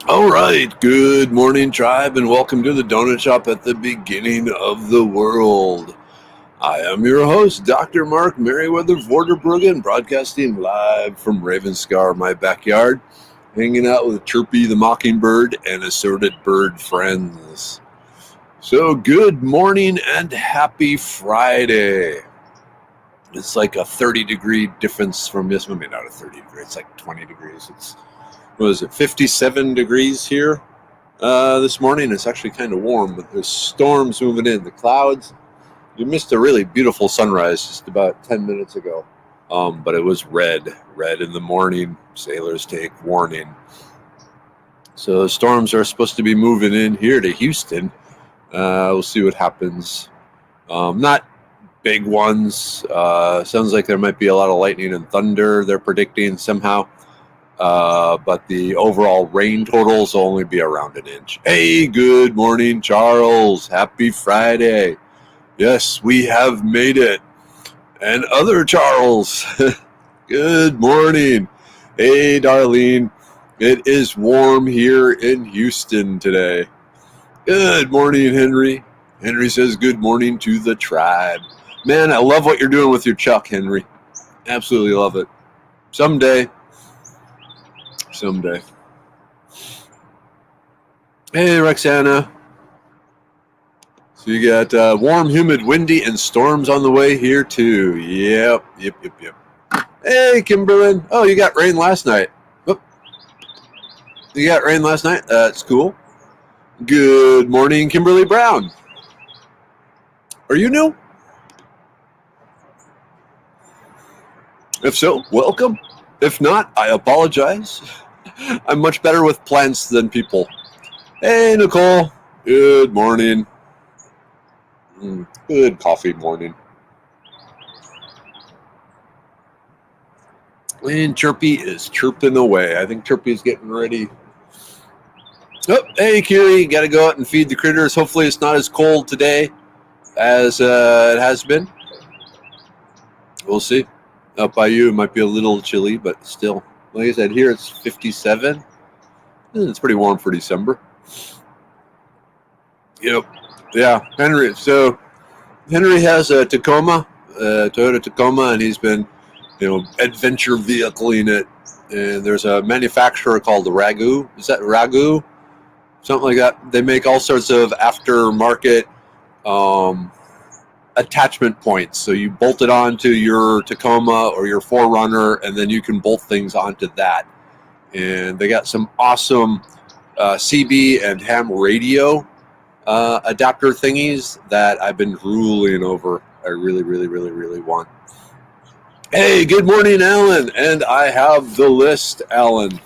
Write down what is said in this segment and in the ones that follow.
All right, good morning, tribe, and welcome to the Donut Shop at the beginning of the world. I am your host, Dr. Mark Merriweather Vorderbruggen, broadcasting live from Ravenscar, my backyard, hanging out with Chirpy the mockingbird and assorted bird friends. So, good morning and happy Friday. It's like a 30-degree difference from this. Maybe not a 30 degree, it's like 20 degrees. It's 57 degrees here this morning. It's actually kind of warm, but there's storms moving in. The clouds. You missed a really beautiful sunrise just about 10 minutes ago, but it was red in the morning. Sailors take warning. So the storms are supposed to be moving in here to Houston. We'll see what happens. Not big ones. Sounds like there might be a lot of lightning and thunder they're predicting somehow. But the overall rain totals will only be around an inch. Hey, good morning, Charles. Happy Friday. Yes, we have made it. And other Charles, good morning. Hey, Darlene. It is warm here in Houston today. Good morning, Henry. Henry says good morning to the tribe. Man, I love what you're doing with your Chuck, Henry. Absolutely love it. Someday. Hey, Roxana. So you got warm, humid, windy, and storms on the way here too. Yep. Hey, Kimberlyn. Oh, you got rain last night. Oop. You got rain last night? That's cool. Good morning, Kimberly Brown. Are you new? If so, welcome. If not, I apologize. I'm much better with plants than people. Hey, Nicole. Good morning. Good coffee morning. And Chirpy is chirping away. I think Chirpy is getting ready. Oh, hey, Kiri. Got to go out and feed the critters. Hopefully it's not as cold today as it has been. We'll see. Up by you, it might be a little chilly, but still. Like I said, here it's 57. It's pretty warm for December. Yep. Yeah, Henry. So Henry has a Tacoma, Toyota Tacoma, and he's been, adventure vehicling it. And there's a manufacturer called the Ragu. Is that Ragu? Something like that. They make all sorts of aftermarket attachment points. So you bolt it onto your Tacoma or your 4Runner, and then you can bolt things onto that. And they got some awesome CB and ham radio adapter thingies that I've been drooling over. I really want. Hey, good morning, Alan. And I have the list, Alan.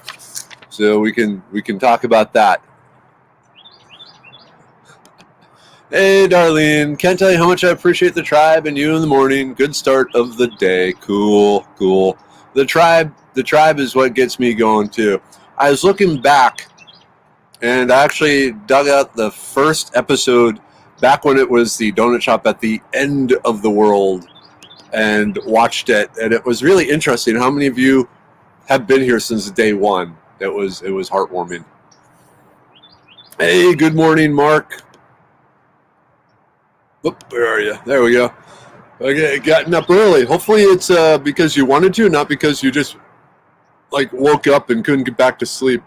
So we can talk about that. Hey, Darlene. Can't tell you how much I appreciate the tribe and you in the morning. Good start of the day. Cool. The tribe is what gets me going, too. I was looking back, and I actually dug out the first episode back when it was the Donut Shop at the end of the world and watched it. And it was really interesting. How many of you have been here since day one? It was heartwarming. Hey, good morning, Mark. Oop, where are you? There we go. Okay, gotten up early. Hopefully it's because you wanted to, not because you just woke up and couldn't get back to sleep.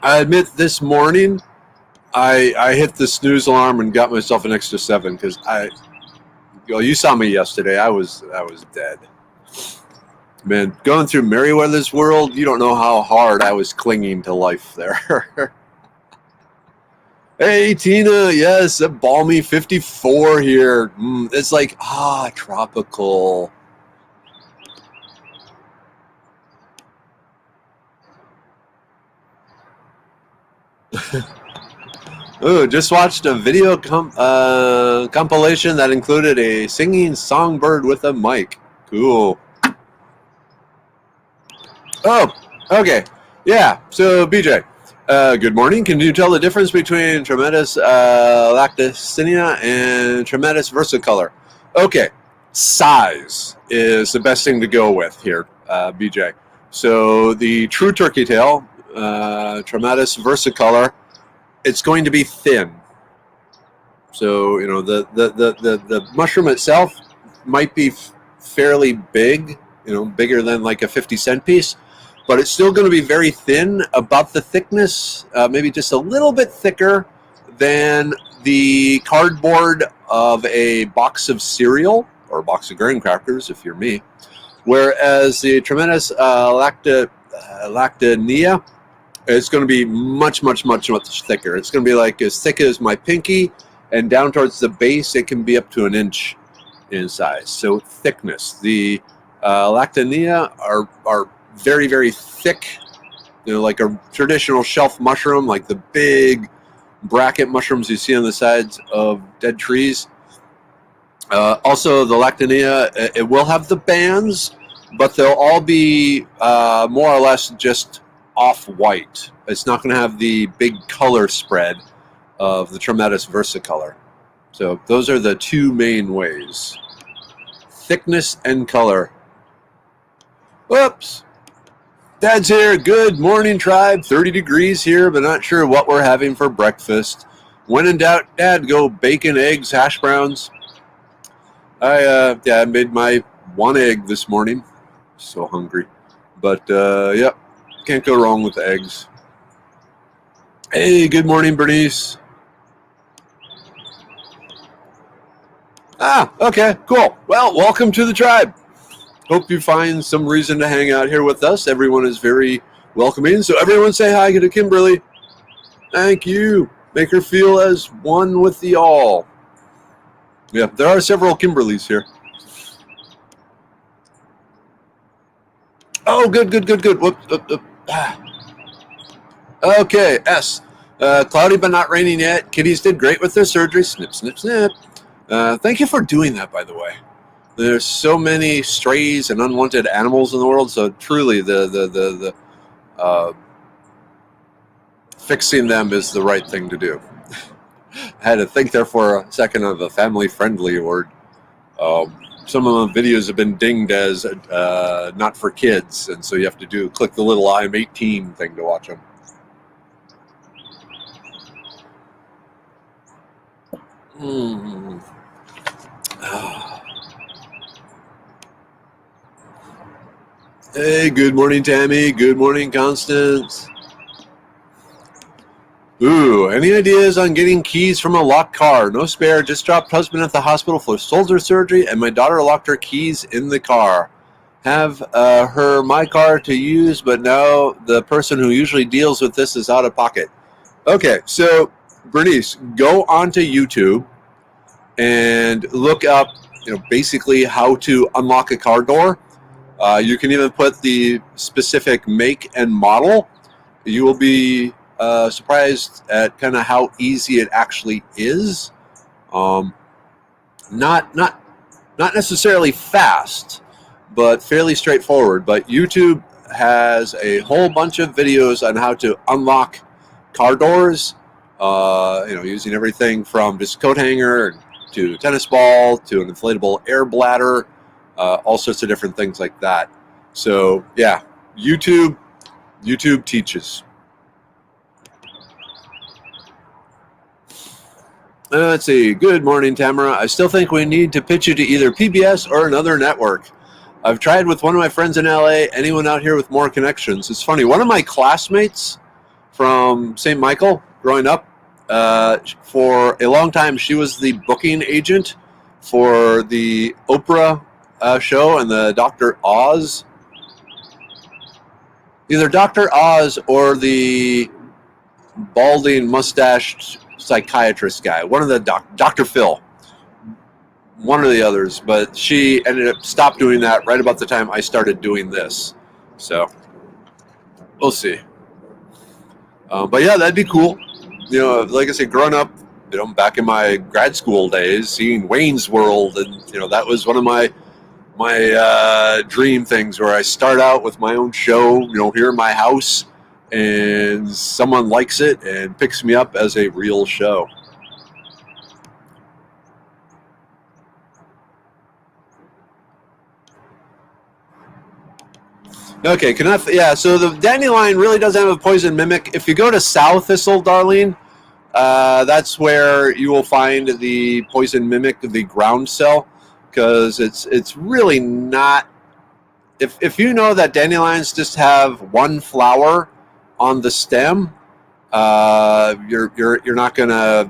I admit this morning I hit the snooze alarm and got myself an extra 7 because you saw me yesterday. I was dead. Man, going through Merriweather's world, you don't know how hard I was clinging to life there. Hey, Tina, yes, a balmy 54 here. It's like, tropical. Ooh, just watched a video compilation that included a singing songbird with a mic. Cool. Oh, okay. Yeah, so BJ. Good morning. Can you tell the difference between Tremendous lacticinia and Tremendous versicolor? Okay, size is the best thing to go with here, BJ. So the true turkey tail, Traumatis versicolor, it's going to be thin. So, you know, the mushroom itself might be fairly big, you know, bigger than like a 50-cent piece, but it's still going to be very thin, about the thickness, maybe just a little bit thicker than the cardboard of a box of cereal or a box of graham crackers, if you're me. Whereas the Traumatis lactanea is going to be much thicker. It's going to be like as thick as my pinky, and down towards the base, it can be up to an inch in size. So thickness. The lactanea are very thick, you know, like a traditional shelf mushroom, like the big bracket mushrooms you see on the sides of dead trees. Also, the lactanea, it will have the bands, but they'll all be more or less just off-white. It's not going to have the big color spread of the Traumatis versicolor. So those are the two main ways. Thickness and color. Whoops. Dad's here. Good morning, tribe. 30 degrees here, but not sure what we're having for breakfast. When in doubt, Dad, go bacon, eggs, hash browns. I made my one egg this morning. So hungry. But, yep, can't go wrong with the eggs. Hey, good morning, Bernice. Ah, okay, cool. Well, welcome to the tribe. Hope you find some reason to hang out here with us. Everyone is very welcoming. So everyone say hi to Kimberly. Thank you. Make her feel as one with the all. Yeah, there are several Kimberlys here. Oh, good. Whoops. Okay, S. Cloudy but not raining yet. Kitties did great with their surgery. Snip, snip, snip. Thank you for doing that, by the way. There's so many strays and unwanted animals in the world, so truly the fixing them is the right thing to do. I had to think there for a second of a family-friendly word. Some of the videos have been dinged as not for kids, and so you have to click the little I'm 18 thing to watch them. Hey, good morning, Tammy. Good morning, Constance. Ooh, any ideas on getting keys from a locked car? No spare, just dropped husband at the hospital for shoulder surgery, and my daughter locked her keys in the car. Have her my car to use, but now the person who usually deals with this is out of pocket. Okay, so Bernice, go onto YouTube and look up, basically how to unlock a car door. You can even put the specific make and model. You will be surprised at kind of how easy it actually is. Not necessarily fast, but fairly straightforward. But YouTube has a whole bunch of videos on how to unlock car doors. Using everything from just coat hanger to tennis ball to an inflatable air bladder, all sorts of different things like that. So yeah, YouTube teaches. Let's see. Good morning, Tamara. I still think we need to pitch you to either PBS or another network. I've tried with one of my friends in LA. Anyone out here with more connections? It's funny. One of my classmates from St. Michael growing up, for a long time, she was the booking agent for the Oprah show and the Dr. Oz. Either Dr. Oz or the balding, mustached psychiatrist guy. One of the Dr. Phil. One or the others. But she ended up stopped doing that right about the time I started doing this. So we'll see. But yeah, that'd be cool. Like I said, growing up, back in my grad school days, seeing Wayne's World, and that was one of my dream things, where I start out with my own show, here in my house, and someone likes it and picks me up as a real show. Okay, yeah, so the dandelion really doesn't have a poison mimic. If you go to sow thistle, darling, that's where you will find the poison mimic, the ground cell, because it's really not. If you know that dandelions just have one flower on the stem, you're not gonna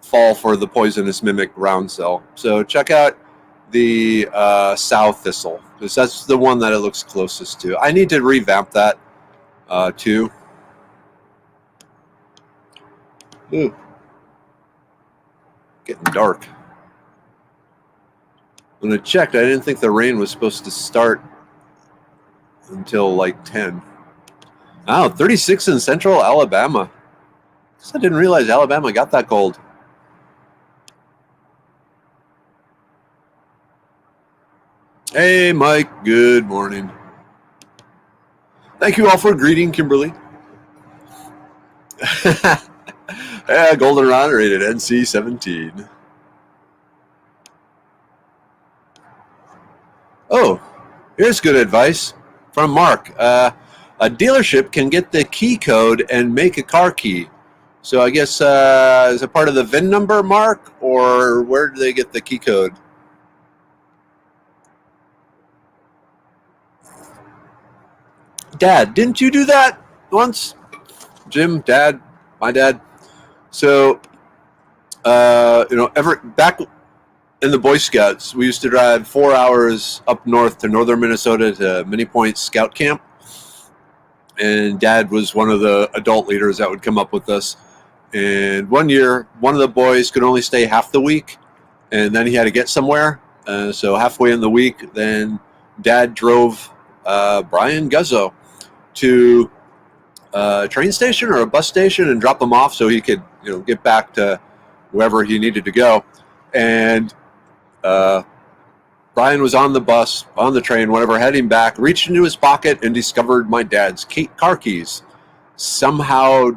fall for the poisonous mimic ground cell. So check out the sow thistle, because that's the one that it looks closest to. I need to revamp that too. Ooh. Getting dark. When I checked, I didn't think the rain was supposed to start until like 10. Oh, 36 in central Alabama. I didn't realize Alabama got that cold. Hey, Mike. Good morning. Thank you all for greeting, Kimberly. Yeah, goldenrod rated NC-17. Oh, here's good advice from Mark. A dealership can get the key code and make a car key. So I guess is it part of the VIN number, Mark, or where do they get the key code? Dad, didn't you do that once? Jim, Dad, my dad. So, back in the Boy Scouts, we used to drive 4 hours up north to northern Minnesota to Mini Point Scout Camp. And Dad was one of the adult leaders that would come up with us. And one year, one of the boys could only stay half the week, and then he had to get somewhere. So halfway in the week, then Dad drove Brian Guzzo to a train station or a bus station and drop him off so he could, get back to wherever he needed to go. And Brian was on the bus, on the train, whatever, heading back, reached into his pocket and discovered my dad's car keys. Somehow,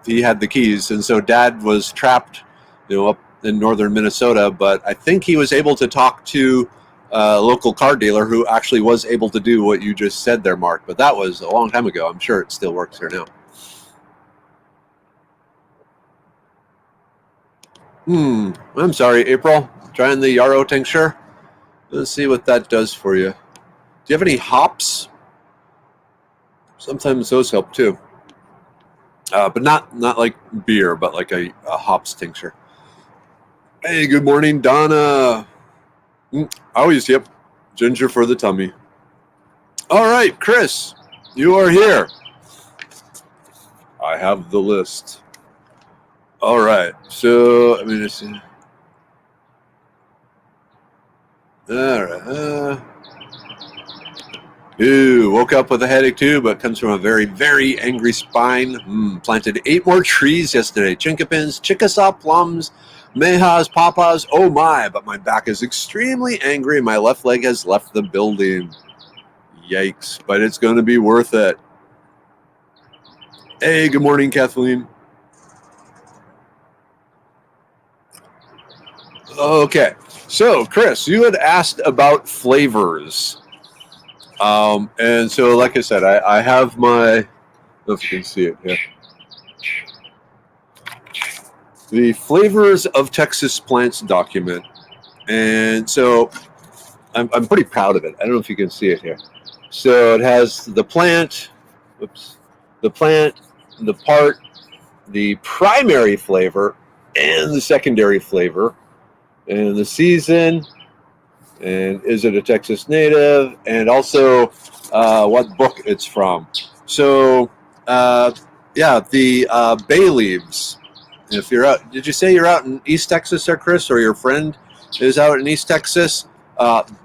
he had the keys, and so Dad was trapped, up in northern Minnesota. But I think he was able to talk to a local car dealer who actually was able to do what you just said there, Mark. But that was a long time ago. I'm sure it still works here now. I'm sorry, April. Trying the yarrow tincture. Let's see what that does for you. Do you have any hops? Sometimes those help too. But not like beer, but like a hops tincture. Hey, good morning, Donna. Yep, ginger for the tummy. All right, Chris, you are here. I have the list. All right, so let me just see. All right. Woke up with a headache too, but comes from a very, very angry spine. Planted 8 more trees yesterday. Chinkapins, Chickasaw plums, Mayhaws, Pawpaws. Oh my, but my back is extremely angry and my left leg has left the building. Yikes, but it's going to be worth it. Hey, good morning, Kathleen. Okay, so Chris, you had asked about flavors. And so, like I said, I have my, I don't know if you can see it here. The Flavors of Texas Plants document. And so I'm pretty proud of it. I don't know if you can see it here. So it has the plant, the part, the primary flavor, and the secondary flavor, and the season, and is it a Texas native, and also what book it's from. So, the bay leaves. If you're out, did you say you're out in East Texas there, Chris, or your friend is out in East Texas?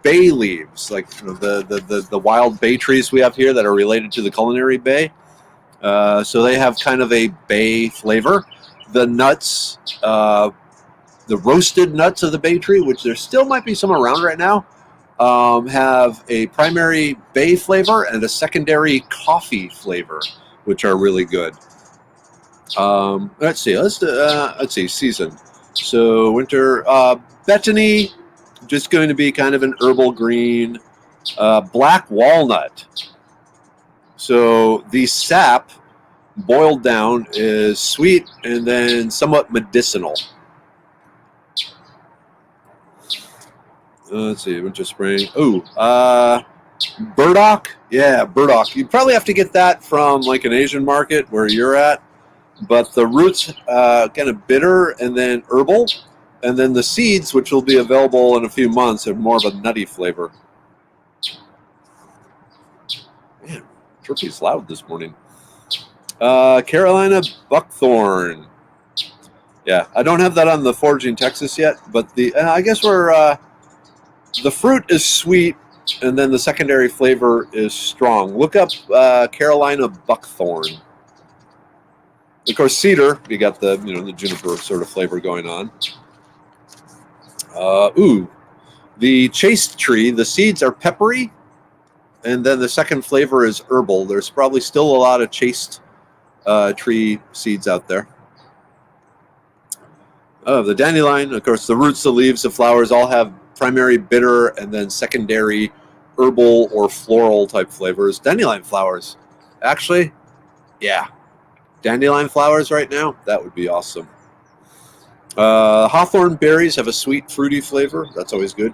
Bay leaves, like the wild bay trees we have here that are related to the culinary bay. So they have kind of a bay flavor. The nuts, the roasted nuts of the bay tree, which there still might be some around right now, have a primary bay flavor and a secondary coffee flavor, which are really good. Let's see, season. So winter, Bethany, just going to be kind of an herbal green. Black walnut. So the sap boiled down is sweet and then somewhat medicinal. Let's see, winter spring. Ooh, burdock. Yeah, burdock. You probably have to get that from like an Asian market where you're at. But the roots kind of bitter and then herbal. And then the seeds, which will be available in a few months, are more of a nutty flavor. Man, Chirpy's loud this morning. Carolina buckthorn. Yeah, I don't have that on the Foraging Texas yet, but the I guess we're the fruit is sweet, and then the secondary flavor is strong. Look up Carolina buckthorn. Of course, cedar. You got the the juniper sort of flavor going on. The chaste tree. The seeds are peppery, and then the second flavor is herbal. There's probably still a lot of chaste tree seeds out there. The dandelion. Of course, the roots, the leaves, the flowers all have primary bitter and then secondary herbal or floral type flavors. Dandelion flowers. Actually, yeah. Dandelion flowers right now, that would be awesome. Hawthorn berries have a sweet, fruity flavor. That's always good.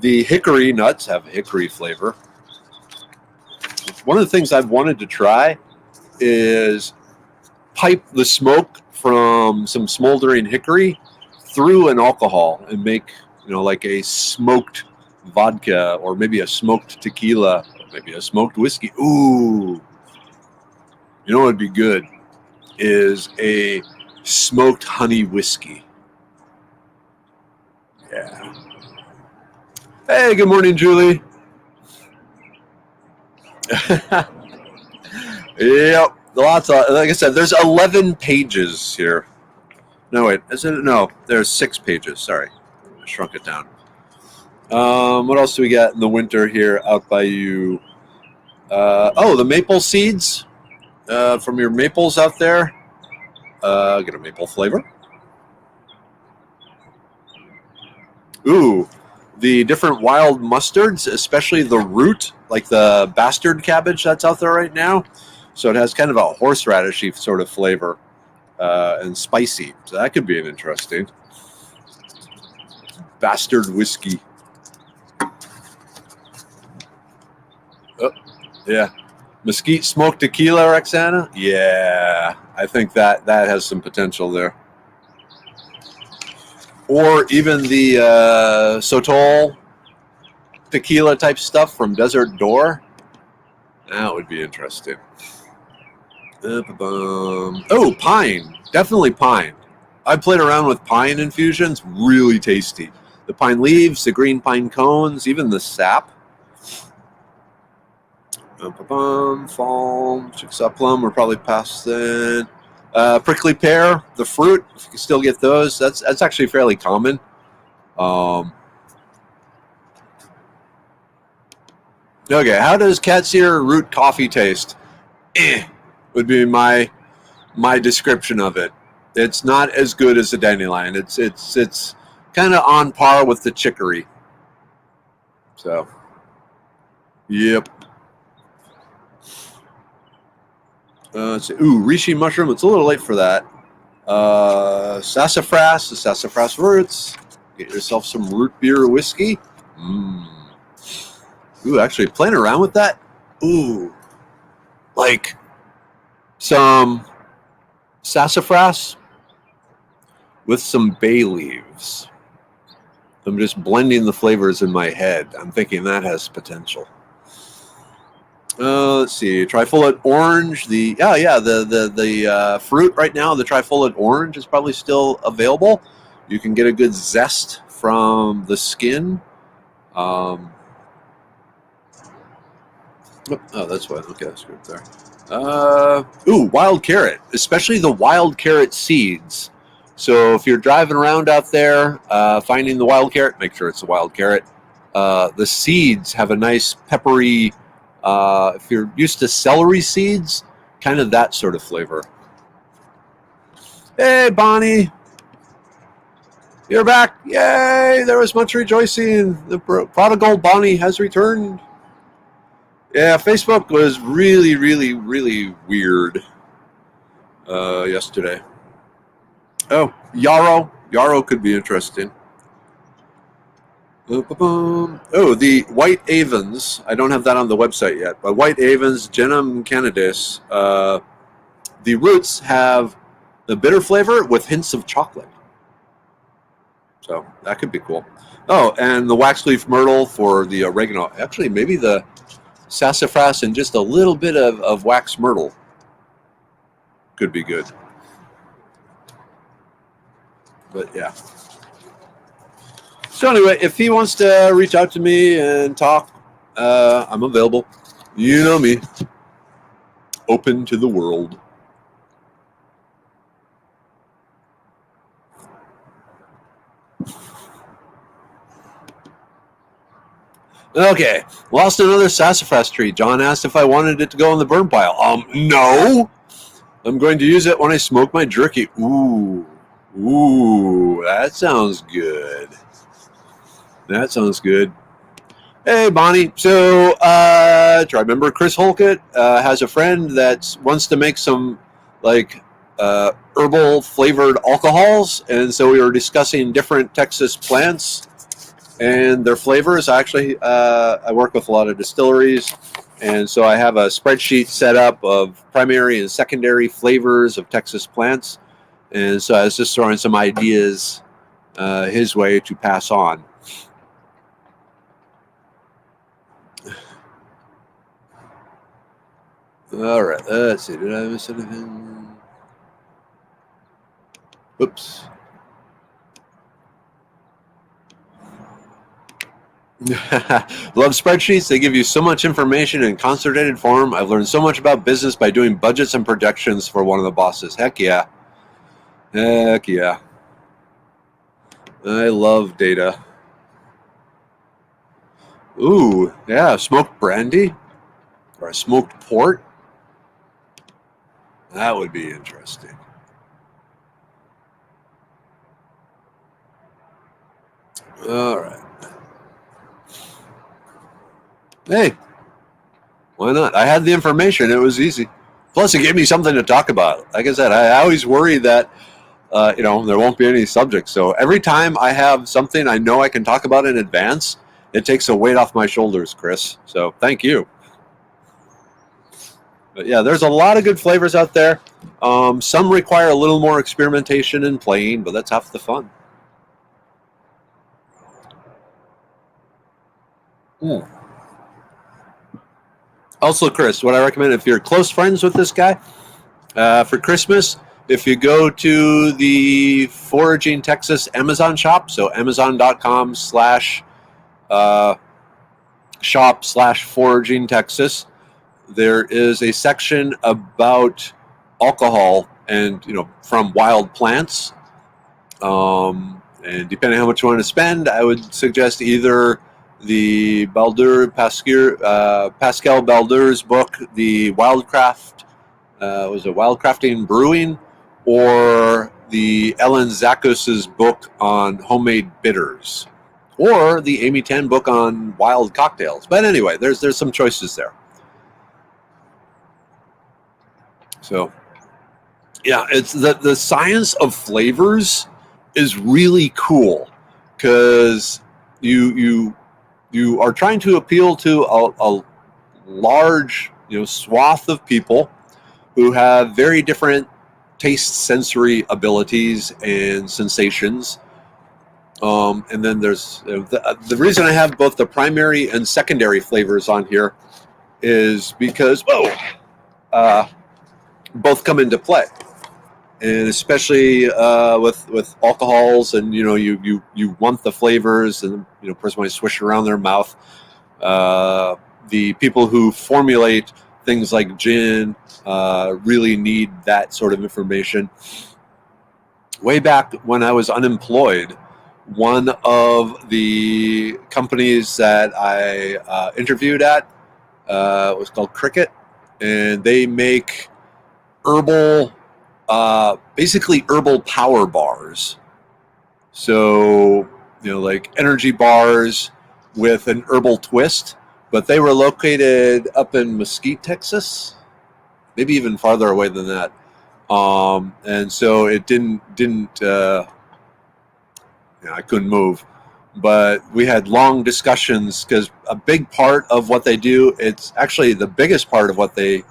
The hickory nuts have a hickory flavor. One of the things I've wanted to try is pipe the smoke from some smoldering hickory through an alcohol and make, like a smoked vodka or maybe a smoked tequila, or maybe a smoked whiskey. Ooh. You know what would be good is a smoked honey whiskey. Yeah. Hey, good morning, Julie. Yep. Lots of, like I said, there's 11 pages here. No, wait, is it? No, there's 6 pages. Sorry. I shrunk it down. What else do we got in the winter here out by you? The maple seeds from your maples out there. Get a maple flavor. Ooh, the different wild mustards, especially the root, like the bastard cabbage that's out there right now. So it has kind of a horseradishy sort of flavor and spicy. So that could be an interesting bastard whiskey. Oh, yeah. Mesquite smoked tequila, Roxana? Yeah, I think that has some potential there. Or even the Sotol tequila type stuff from Desert Door. That would be interesting. Oh, pine. Definitely pine. I played around with pine infusions. Really tasty. The pine leaves, the green pine cones, even the sap. Fall, Chickasaw plum, we're probably past then. Prickly pear, the fruit, if you can still get those, that's actually fairly common. Okay, how does cat's ear root coffee taste? Would be my description of it. It's not as good as the dandelion. It's kind of on par with the chicory. So, yep. Let's see. Ooh, reishi mushroom. It's a little late for that. Sassafras, the sassafras roots. Get yourself some root beer whiskey. Ooh, actually playing around with that. Ooh, like some sassafras with some bay leaves. I'm just blending the flavors in my head. I'm thinking that has potential. Let's see, trifoliate orange. The fruit right now, the trifoliate orange is probably still available. You can get a good zest from the skin. Oh, that's what. Okay, that's good there. Ooh, wild carrot, especially the wild carrot seeds. So if you're driving around out there, finding the wild carrot, make sure it's a wild carrot. The seeds have a nice peppery. If you're used to celery seeds, kind of that sort of flavor. Hey, Bonnie. You're back. Yay, there was much rejoicing. The prodigal Bonnie has returned. Yeah, Facebook was really, really, really weird yesterday. Oh, Yarrow. Yarrow could be interesting. Oh, the White Avens. I don't have that on the website yet, but White Avens, Genum Cannabis. The roots have the bitter flavor with hints of chocolate. So that could be cool. Oh, and the waxleaf myrtle for the oregano. Actually, maybe the sassafras and just a little bit of wax myrtle could be good. But yeah. So anyway, if he wants to reach out to me and talk, I'm available. You know me. Open to the world. Okay, lost another sassafras tree. John asked if I wanted it to go in the burn pile. No. I'm going to use it when I smoke my jerky. Ooh, that sounds good. That sounds good. Hey, Bonnie. So, try remember Chris Holkett has a friend that wants to make some like herbal flavored alcohols, and so we were discussing different Texas plants and their flavors. Actually, I work with a lot of distilleries, and so I have a spreadsheet set up of primary and secondary flavors of Texas plants, and so I was just throwing some ideas his way to pass on. All right, let's see. Did I miss anything? Oops. Love spreadsheets. They give you so much information in concentrated form. I've learned so much about business by doing budgets and projections for one of the bosses. Heck yeah. Heck yeah. I love data. Ooh, yeah, smoked brandy or a smoked port. That would be interesting. All right. Hey, why not? I had the information. It was easy. Plus, it gave me something to talk about. Like I said, I always worry that, there won't be any subjects. So every time I have something I know I can talk about in advance, it takes a weight off my shoulders, Chris. So thank you. But yeah, there's a lot of good flavors out there. Some require a little more experimentation and playing, but that's half the fun. Mm. Also, Chris, what I recommend if you're close friends with this guy, for Christmas, if you go to the Foraging Texas Amazon shop, so amazon.com/shop/foraging Texas, there is a section about alcohol and from wild plants. And depending on how much you want to spend, I would suggest either the Pascal Baldeur's book, the Wildcraft, was it Wildcrafting Brewing, or the Ellen Zakos's book on homemade bitters, or the Amy Tan book on wild cocktails. But anyway, there's some choices there. So, yeah, it's the science of flavors is really cool because you are trying to appeal to a large swath of people who have very different taste sensory abilities and sensations. And then there's the reason I have both the primary and secondary flavors on here is because both come into play, and especially with alcohols, and you want the flavors, and person might swish around their mouth. The people who formulate things like gin really need that sort of information. Way back when I was unemployed, one of the companies that I interviewed at was called Cricket, and they make basically herbal power bars. So, like energy bars with an herbal twist. but they were located up in Mesquite, Texas, maybe even farther away than that. And so it didn't I couldn't move. But we had long discussions because a big part of what they do, it's actually the biggest part of what they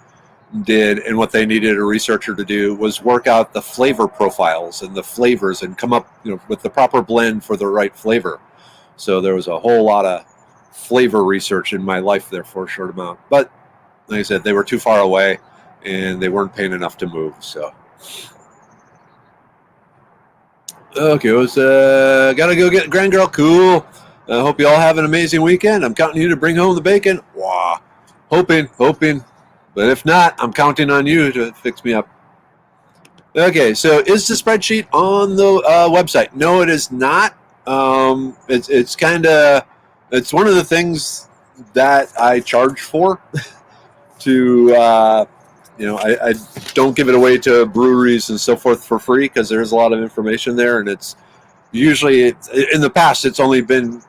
did and what they needed a researcher to do was work out the flavor profiles and the flavors and come up with the proper blend for the right flavor. So there was a whole lot of flavor research in my life there for a short amount. But like I said, they were too far away and they weren't paying enough to move. So okay, gotta go get Grand Girl. Cool. I hope you all have an amazing weekend. I'm counting you to bring home the bacon. Wow. Hoping. But if not, I'm counting on you to fix me up. Okay, so is the spreadsheet on the website? No, it is not. It's one of the things that I charge for to, I don't give it away to breweries and so forth for free because there's a lot of information there, and it's usually in the past it's only been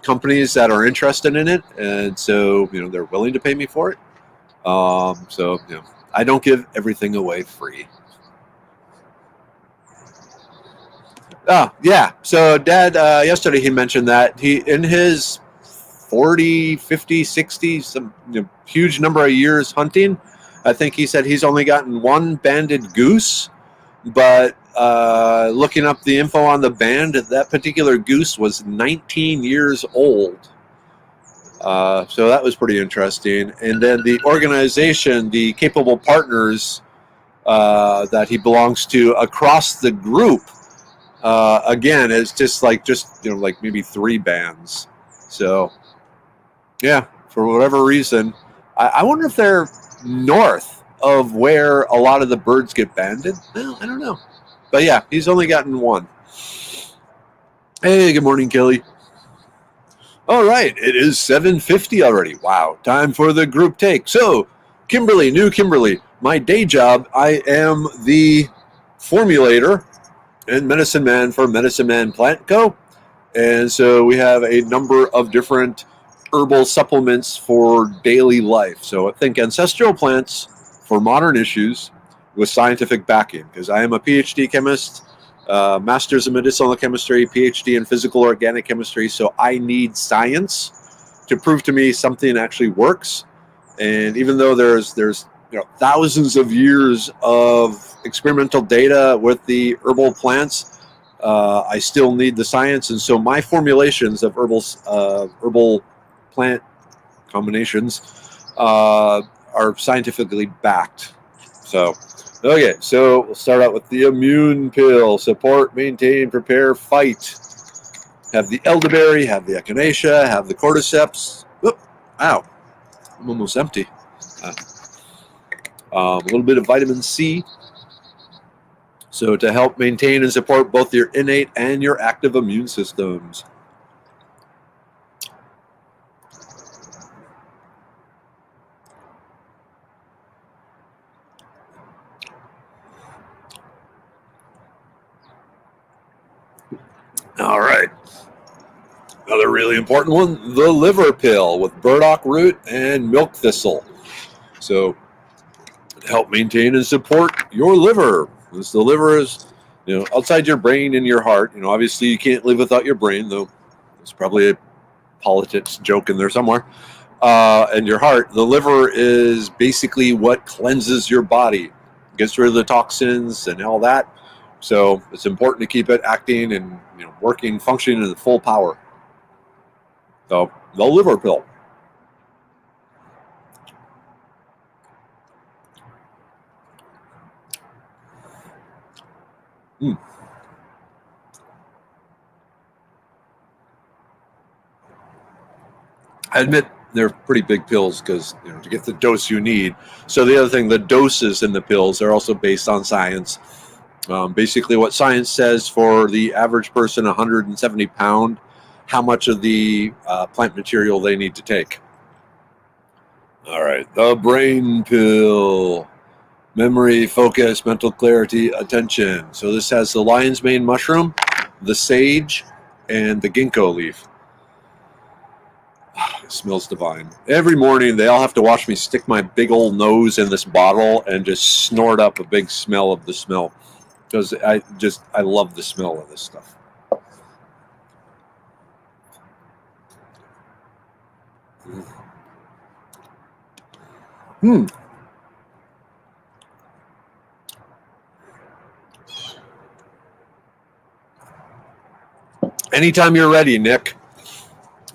companies that are interested in it, and so they're willing to pay me for it. So I don't give everything away free. Oh, yeah. So Dad, yesterday he mentioned that he, in his 40, 50, 60, some huge number of years hunting, I think he said he's only gotten one banded goose, but looking up the info on the band, that particular goose was 19 years old. So that was pretty interesting. And then the organization, the Capable Partners that he belongs to across the group, again, it's just like maybe 3 bands. So yeah, for whatever reason, I wonder if they're north of where a lot of the birds get banded. Well, I don't know. But yeah, he's only gotten one. Hey, good morning, Kelly. All right, it is 7:50 already. Wow, time for the group take. So, Kimberly, new Kimberly, my day job, I am the formulator and medicine man for Medicine Man Plant Co. And so we have a number of different herbal supplements for daily life. So I think ancestral plants for modern issues with scientific backing, because I am a PhD chemist, master's in medicinal chemistry, PhD in physical organic chemistry. So I need science to prove to me something actually works. And even though there's thousands of years of experimental data with the herbal plants, I still need the science. And so my formulations of herbal plant combinations are scientifically backed. So okay, so we'll start out with the immune pill. Support, maintain, prepare, fight. Have the elderberry, have the echinacea, have the cordyceps. Oop, ow, I'm almost empty. A little bit of vitamin C. So to help maintain and support both your innate and your active immune systems. All right. Another really important one, the liver pill with burdock root and milk thistle. So to help maintain and support your liver. Because the liver is, outside your brain and your heart. Obviously you can't live without your brain, though there's probably a politics joke in there somewhere. And your heart, the liver is basically what cleanses your body, gets rid of the toxins and all that. So it's important to keep it acting and working, functioning in full power. So the liver pill. I admit they're pretty big pills because to get the dose you need. So the other thing, the doses in the pills are also based on science. Basically, what science says for the average person, 170 pound, how much of the plant material they need to take. All right, the brain pill. Memory, focus, mental clarity, attention. So this has the lion's mane mushroom, the sage, and the ginkgo leaf. It smells divine. Every morning they all have to watch me stick my big old nose in this bottle and just snort up a big smell of the smell. Because I love the smell of this stuff. Anytime you're ready, Nick.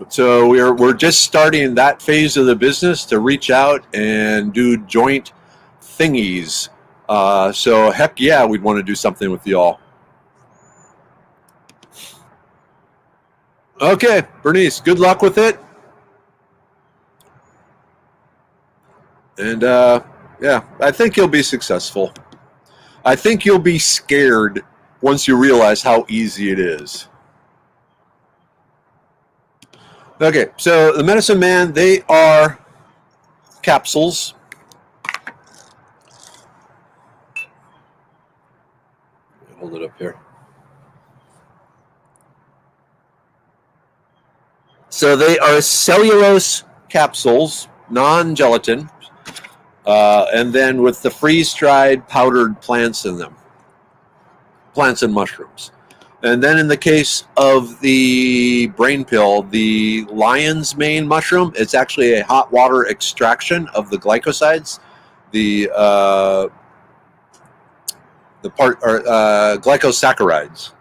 So we're just starting that phase of the business to reach out and do joint thingies. So heck yeah, we'd want to do something with y'all. Okay, Bernice, good luck with it. And yeah, I think you'll be successful. I think you'll be scared once you realize how easy it is. Okay, so the Medicine Man, they are capsules. Hold it up here. So they are cellulose capsules, non-gelatin, and then with the freeze-dried powdered plants in them, plants and mushrooms. And then in the case of the brain pill, the lion's mane mushroom, it's actually a hot water extraction of the glycosides, glycosaccharides,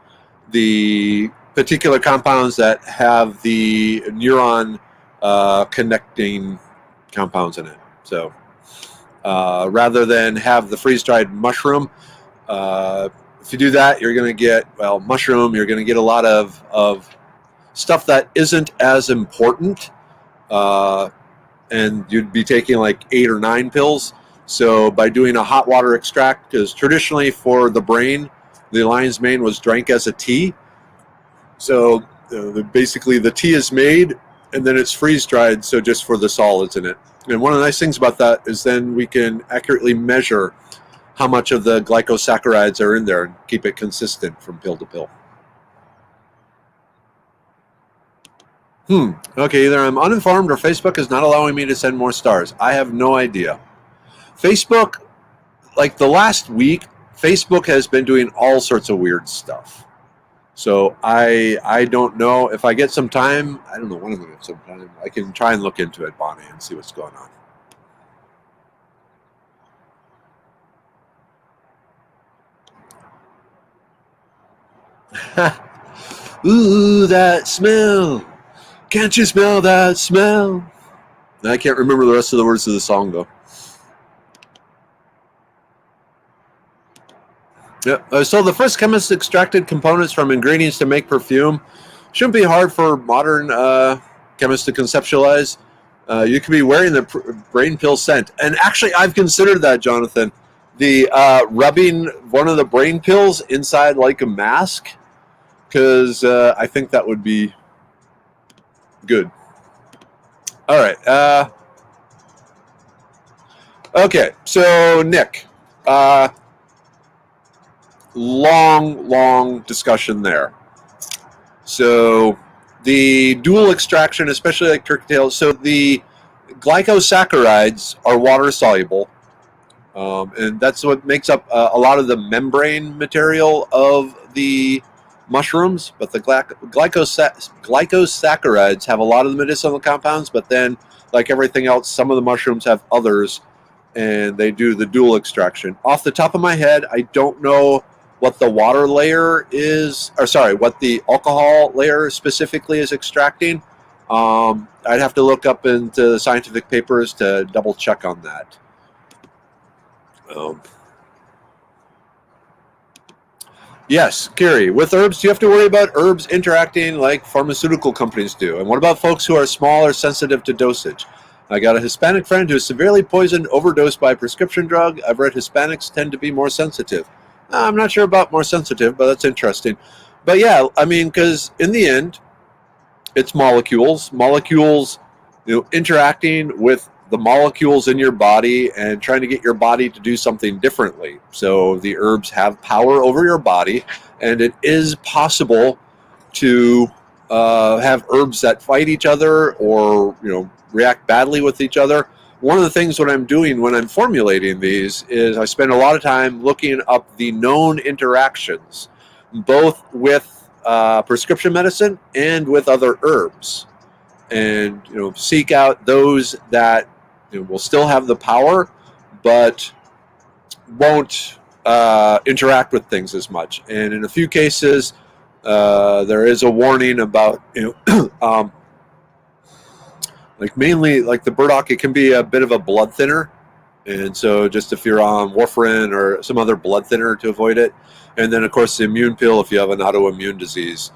the particular compounds that have the neuron connecting compounds in it. So rather than have the freeze-dried mushroom, if you do that, you're going to get, mushroom, you're going to get a lot of stuff that isn't as important, and you'd be taking like 8 or 9 pills. So by doing a hot water extract, because traditionally for the brain, the lion's mane was drank as a tea. So basically the tea is made and then it's freeze-dried, so just for the solids in it. And one of the nice things about that is then we can accurately measure how much of the glycosaccharides are in there and keep it consistent from pill to pill. Okay, either I'm uninformed or Facebook is not allowing me to send more stars. I have no idea. Facebook, like the last week, Facebook has been doing all sorts of weird stuff. So I don't know. If I get some time, I don't know when I'm going to get some time, I can try and look into it, Bonnie, and see what's going on. Ooh, that smell. Can't you smell that smell? I can't remember the rest of the words of the song, though. Yeah. So the first chemist extracted components from ingredients to make perfume. Shouldn't be hard for modern chemists to conceptualize. You could be wearing the brain pill scent. And actually, I've considered that, Jonathan. The rubbing one of the brain pills inside like a mask, because I think that would be good. All right. Okay, so Nick, long discussion there. So the dual extraction, especially like turkey tail, so the glycosaccharides are water soluble, and that's what makes up a lot of the membrane material of the mushrooms. But the glycosaccharides have a lot of the medicinal compounds, but then, like everything else, some of the mushrooms have others, and they do the dual extraction. Off the top of my head, I don't know what the water layer is, or sorry, what the alcohol layer specifically is extracting. I'd have to look up into the scientific papers to double check on that. Yes, Kiri, with herbs, do you have to worry about herbs interacting like pharmaceutical companies do? And what about folks who are small or sensitive to dosage? I got a Hispanic friend who is severely poisoned, overdosed by a prescription drug. I've read Hispanics tend to be more sensitive. I'm not sure about more sensitive, but that's interesting. But yeah, I mean, because in the end, it's molecules, interacting with the molecules in your body and trying to get your body to do something differently. So the herbs have power over your body, and it is possible to have herbs that fight each other or react badly with each other. One of the things what I'm doing when I'm formulating these is I spend a lot of time looking up the known interactions, both with prescription medicine and with other herbs, and seek out those that will still have the power, but won't interact with things as much. And in a few cases, there is a warning about like mainly like the burdock. It can be a bit of a blood thinner, and so just if you're on warfarin or some other blood thinner to avoid it. And then of course the immune pill if you have an autoimmune disease.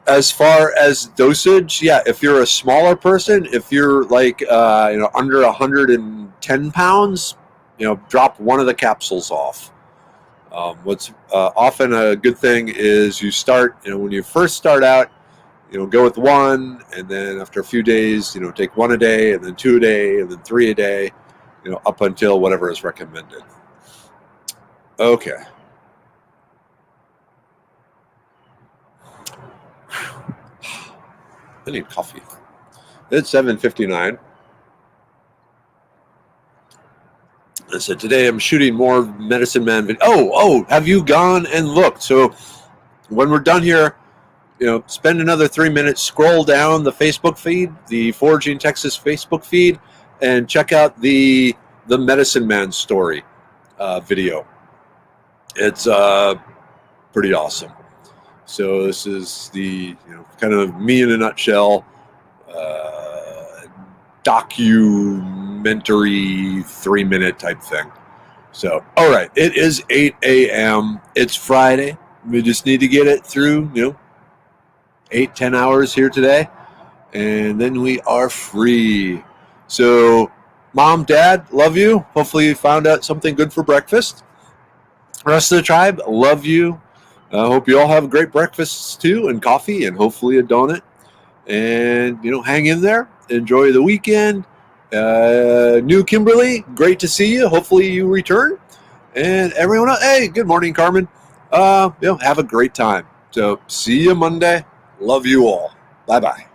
As far as dosage, yeah, if you're a smaller person, if you're like under 110 pounds, drop one of the capsules off. What's often a good thing is you start, when you first start out, go with one, and then after a few days, take one a day, and then two a day, and then three a day, up until whatever is recommended. Okay. I need coffee. It's 7:59. I said today I'm shooting more Medicine Man videos. Oh, have you gone and looked? So when we're done here, spend another 3 minutes, scroll down the Facebook feed, the Foraging Texas Facebook feed, and check out the Medicine Man story video. It's pretty awesome. So this is the kind of me in a nutshell documentary 3-minute type thing. So all right, it is 8 a.m. It's Friday. We just need to get it through 8-10 hours here today, and then we are free. So Mom, Dad, love you. Hopefully you found out something good for breakfast. Rest of the tribe, love you. I hope you all have great breakfasts too, and coffee, and hopefully a donut. And hang in there. Enjoy the weekend. New Kimberly, great to see you. Hopefully you return. And everyone else, hey, good morning, Carmen. Have a great time. So see you Monday. Love you all. Bye-bye.